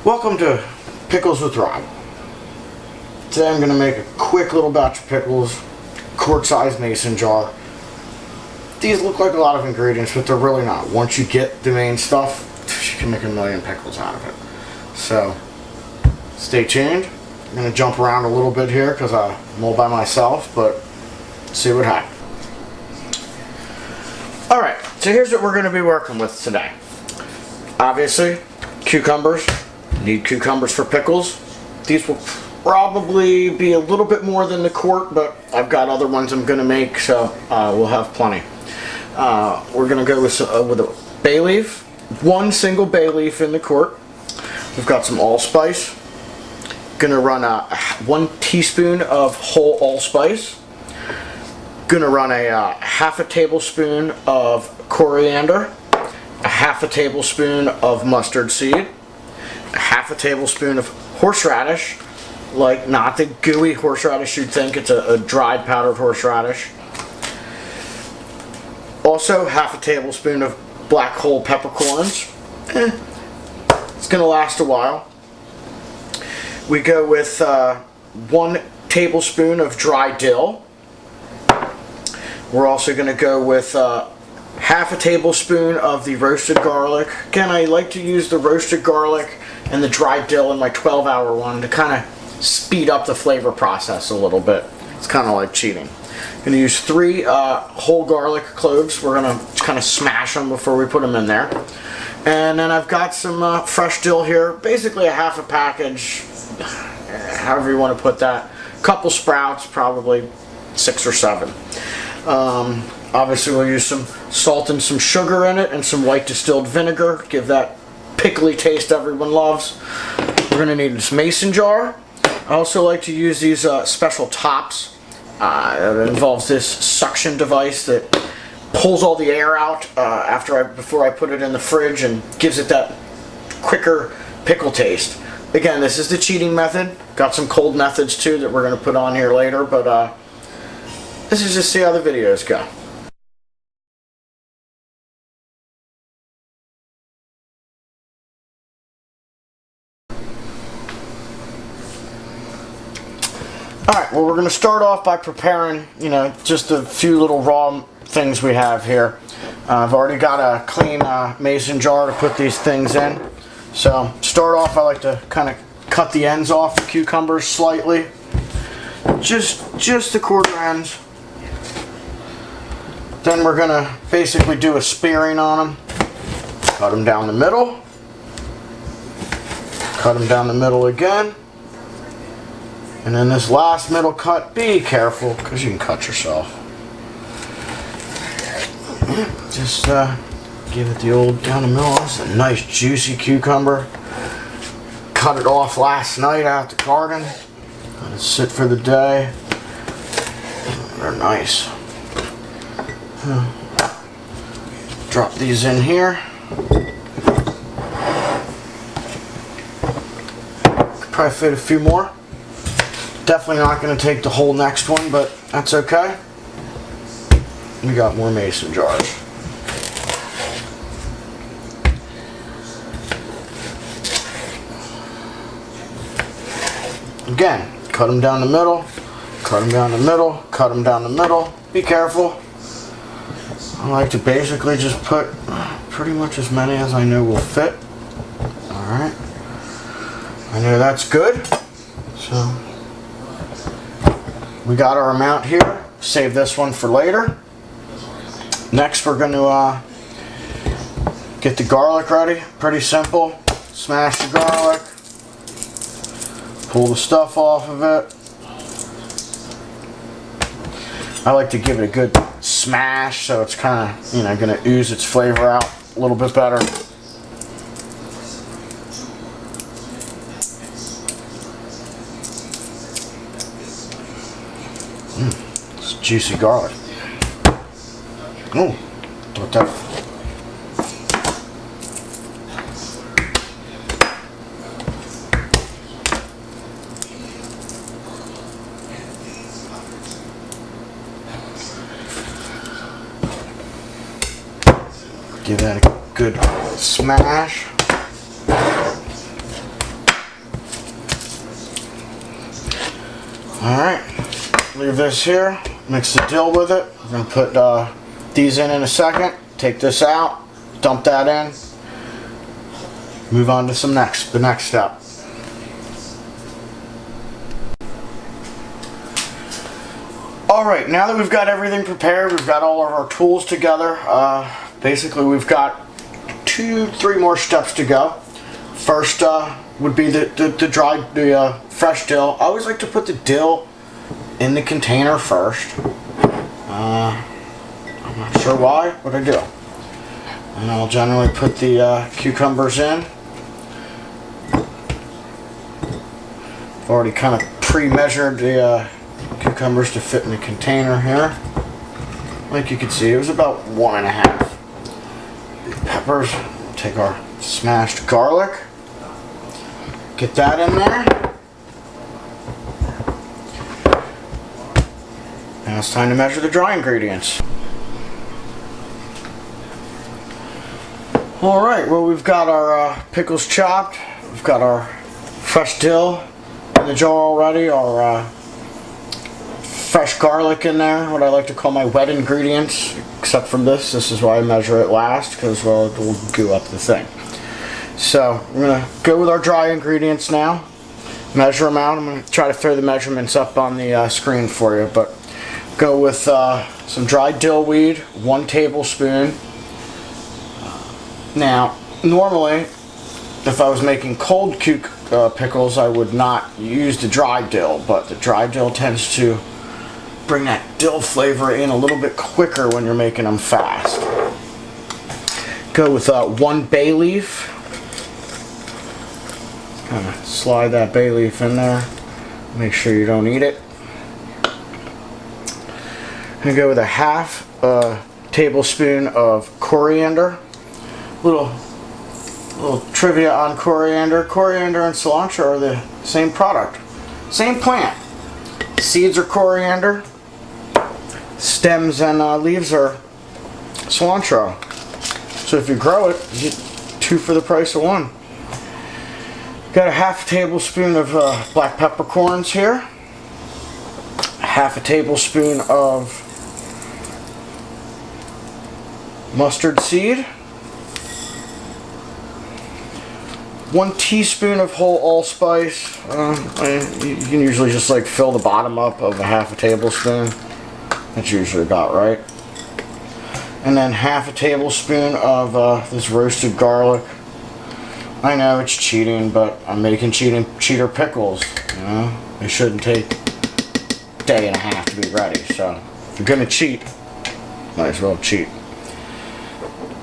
Welcome to Pickles with Rob. Today I'm going to make a quick little batch of pickles, quart-sized mason jar. These look like a lot of ingredients, but they're really not. Once you get the main stuff, you can make a million pickles out of it. So, stay tuned. I'm going to jump around a little bit here because I'm all by myself, but see what happens. Alright, so here's what we're going to be working with today. Obviously, cucumbers. Need cucumbers for pickles. These will probably be a little bit more than the quart, but I've got other ones I'm going to make, so we'll have plenty. We're going to go with a bay leaf. One single bay leaf in the quart. We've got some allspice. Going to run 1 teaspoon of whole allspice. Going to run a half a tablespoon of coriander. A half a tablespoon of mustard seed. A half a tablespoon of horseradish, like not the gooey horseradish you'd think, it's a dried powdered horseradish. Also half a tablespoon of black whole peppercorns. It's going to last a while. We go with 1 tablespoon of dry dill. We're also going to go with half a tablespoon of the roasted garlic. Again, I like to use the roasted garlic and the dried dill in my 12-hour one to kind of speed up the flavor process a little bit. It's kind of like cheating. I'm going to use 3 whole garlic cloves. We're going to kind of smash them before we put them in there. And then I've got some fresh dill here. Basically a half a package, however you want to put that. A couple sprouts, probably 6 or 7. Obviously we'll use some salt and some sugar in it and some white distilled vinegar. Give that pickly taste everyone loves. We're going to need this mason jar. I also like to use these special tops. It involves this suction device that pulls all the air out before I put it in the fridge and gives it that quicker pickle taste. Again, this is the cheating method. Got some cold methods too that we're going to put on here later, but this is just see how the videos go. Alright, well we're going to start off by preparing, just a few little raw things we have here. I've already got a clean mason jar to put these things in. So, start off, I like to kind of cut the ends off the cucumbers slightly. Just the quarter ends. Then we're going to basically do a spearing on them. Cut them down the middle. Cut them down the middle again. And then this last middle cut, be careful because you can cut yourself. Just give it the old down the middle. That's a nice juicy cucumber. Cut it off last night out the garden. Let it sit for the day. They're nice. Drop these in here. Could probably fit a few more. Definitely not going to take the whole next one, but that's okay. We got more mason jars. Again, cut them down the middle, cut them down the middle, cut them down the middle. Be careful. I like to basically just put pretty much as many as I know will fit. Alright. I know that's good. So we got our amount here. Save this one for later. Next we're going to get the garlic ready. Pretty simple. Smash the garlic. Pull the stuff off of it. I like to give it a good smash so it's kind of, going to ooze its flavor out a little bit better. It's juicy garlic. Ooh, thought that. Give that a good smash. Alright, leave this here, mix the dill with it. We're going to put these in a second, take this out, dump that in, move on to the next step. Alright, now that we've got everything prepared, we've got all of our tools together, basically we've got 2-3 more steps to go. First would be the fresh dill. I always like to put the dill in the container first. I'm not sure why, but I do. And I'll generally put the cucumbers in. I've already kind of pre-measured the cucumbers to fit in the container here. Like you can see, it was about 1.5. Peppers. Take our smashed garlic. Get that in there. Now it's time to measure the dry ingredients. Alright, well, we've got our pickles chopped. We've got our fresh dill in the jar already. Our fresh garlic in there, what I like to call my wet ingredients. Except from this is why I measure it last, because, well, it will goo up the thing. So we're going to go with our dry ingredients now, measure them out. I'm going to try to throw the measurements up on the screen for you, but go with some dried dill weed, 1 tablespoon. Now, normally, if I was making cold pickles, I would not use the dry dill, but the dry dill tends to bring that dill flavor in a little bit quicker when you're making them fast. Go with 1 bay leaf. Kind of slide that bay leaf in there. Make sure you don't eat it. And go with a 1/2 tablespoon of coriander. Little trivia on coriander. Coriander and cilantro are the same product, same plant. Seeds are coriander. Stems and leaves are cilantro. So if you grow it, you get 2 for the price of 1. Got a 1/2 tablespoon of black peppercorns here. 1/2 tablespoon of mustard seed. 1 teaspoon of whole allspice. You can usually just like fill the bottom up of a 1/2 tablespoon. That's usually about right. And then 1/2 tablespoon of this roasted garlic. I know it's cheating, but I'm making cheater pickles. You know, they shouldn't take a day and a half to be ready. So if you're gonna cheat, might as well cheat.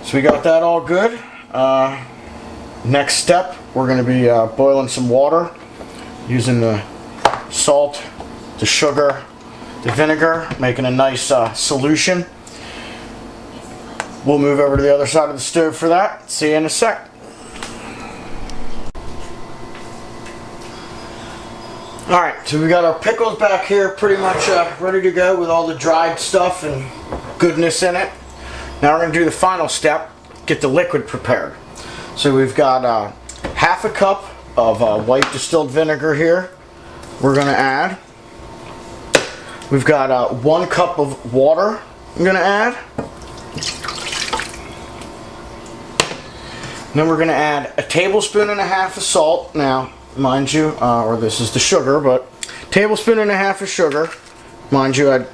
So we got that all good. Next step, we're going to be boiling some water using the salt, the sugar, the vinegar, making a nice solution. We'll move over to the other side of the stove for that. See you in a sec. Alright, so we got our pickles back here pretty much ready to go with all the dried stuff and goodness in it. Now we're going to do the final step, get the liquid prepared. So we've got 1/2 cup of white distilled vinegar here we're going to add. We've got 1 cup of water I'm going to add. Then we're going to add 1.5 tablespoons of salt. Now, mind you, or this is the sugar, but 1.5 tablespoons of sugar. Mind you, I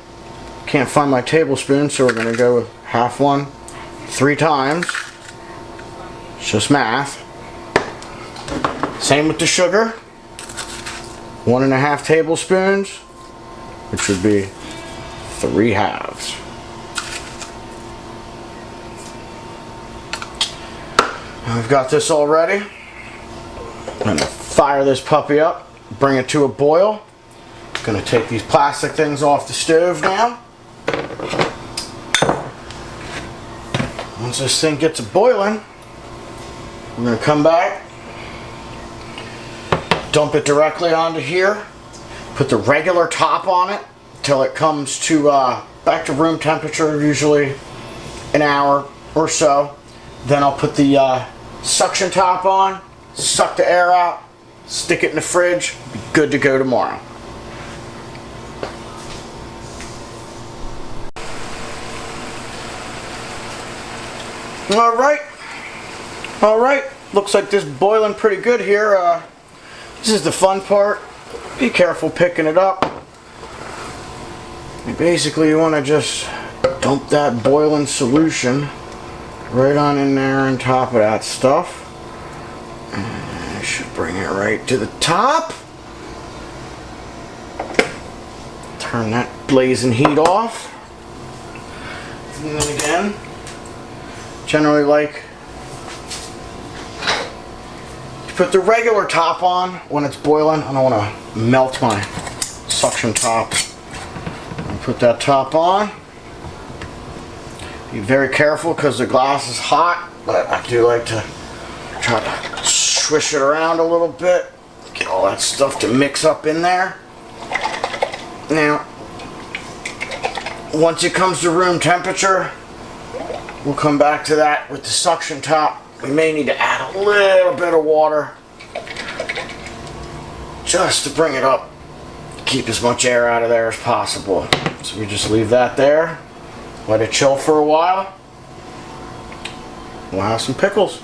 can't find my tablespoon, so we're going to go with 1/2 one 3 times. It's just math. Same with the sugar. 1.5 tablespoons, which would be 3 halves. Now we've got this all ready. I'm going to fire this puppy up, bring it to a boil. I'm going to take these plastic things off the stove now. Once this thing gets a boiling, I'm going to come back, dump it directly onto here, put the regular top on it till it comes to back to room temperature, usually an hour or so. Then I'll put the suction top on, suck the air out, stick it in the fridge, be good to go tomorrow. Alright, looks like this boiling pretty good here. This is the fun part. Be careful picking it up. Basically you want to just dump that boiling solution right on in there on top of that stuff. And I should bring it right to the top. Turn that blazing heat off. And then again, generally like to put the regular top on when it's boiling. I don't want to melt my suction top. Put that top on. Be very careful because the glass is hot, but I do like to try to swish it around a little bit, get all that stuff to mix up in there. Now, once it comes to room temperature, we'll come back to that with the suction top. We may need to add a little bit of water just to bring it up, keep as much air out of there as possible. So we just leave that there, let it chill for a while. We'll have some pickles.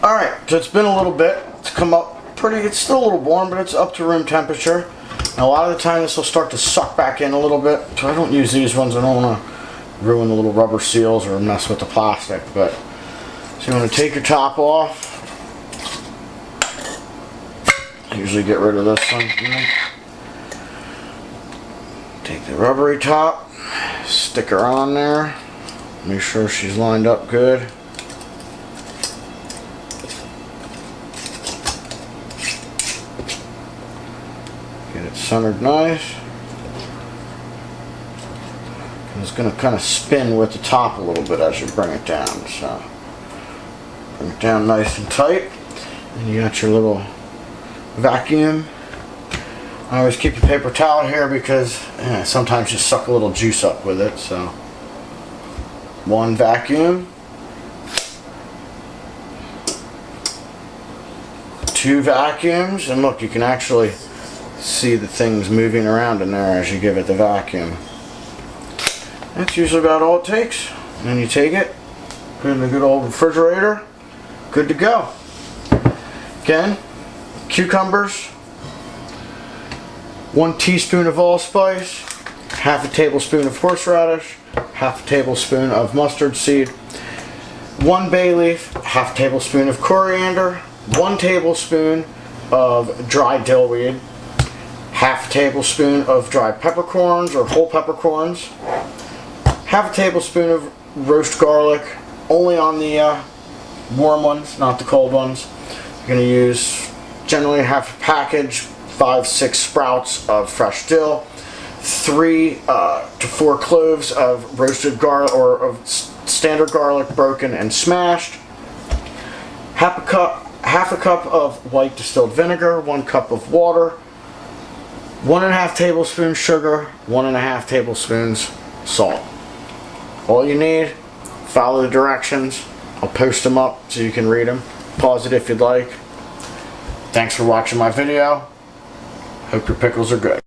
Alright, so it's been a little bit. It's come up pretty, it's still a little warm, but it's up to room temperature. And a lot of the time this will start to suck back in a little bit. So I don't use these ones, I don't want to ruin the little rubber seals or mess with the plastic. But so you want to take your top off. I usually get rid of this one. Take the rubbery top, stick her on there, make sure she's lined up good. Get it centered nice. And it's going to kind of spin with the top a little bit as you bring it down. So bring it down nice and tight. And you got your little vacuum. I always keep a paper towel here because sometimes you suck a little juice up with it. So one vacuum, two vacuums, and look, you can actually see the things moving around in there as you give it the vacuum. That's usually about all it takes. And then you take it, put it in a good old refrigerator, good to go. Again, cucumbers, 1 teaspoon of allspice, half a tablespoon of horseradish, half a tablespoon of mustard seed, 1 bay leaf, half a tablespoon of coriander, 1 tablespoon of dried dill weed, half a tablespoon of dried peppercorns or whole peppercorns, half a tablespoon of roast garlic, only on the warm ones, not the cold ones. You're going to use generally half a package, 5-6 sprouts of fresh dill, 3 to 4 cloves of roasted garlic or of standard garlic broken and smashed, half a cup of white distilled vinegar, 1 cup of water, 1.5 tablespoons sugar, 1.5 tablespoons salt. All you need, follow the directions. I'll post them up so you can read them. Pause it if you'd like. Thanks for watching my video. Hope your pickles are good.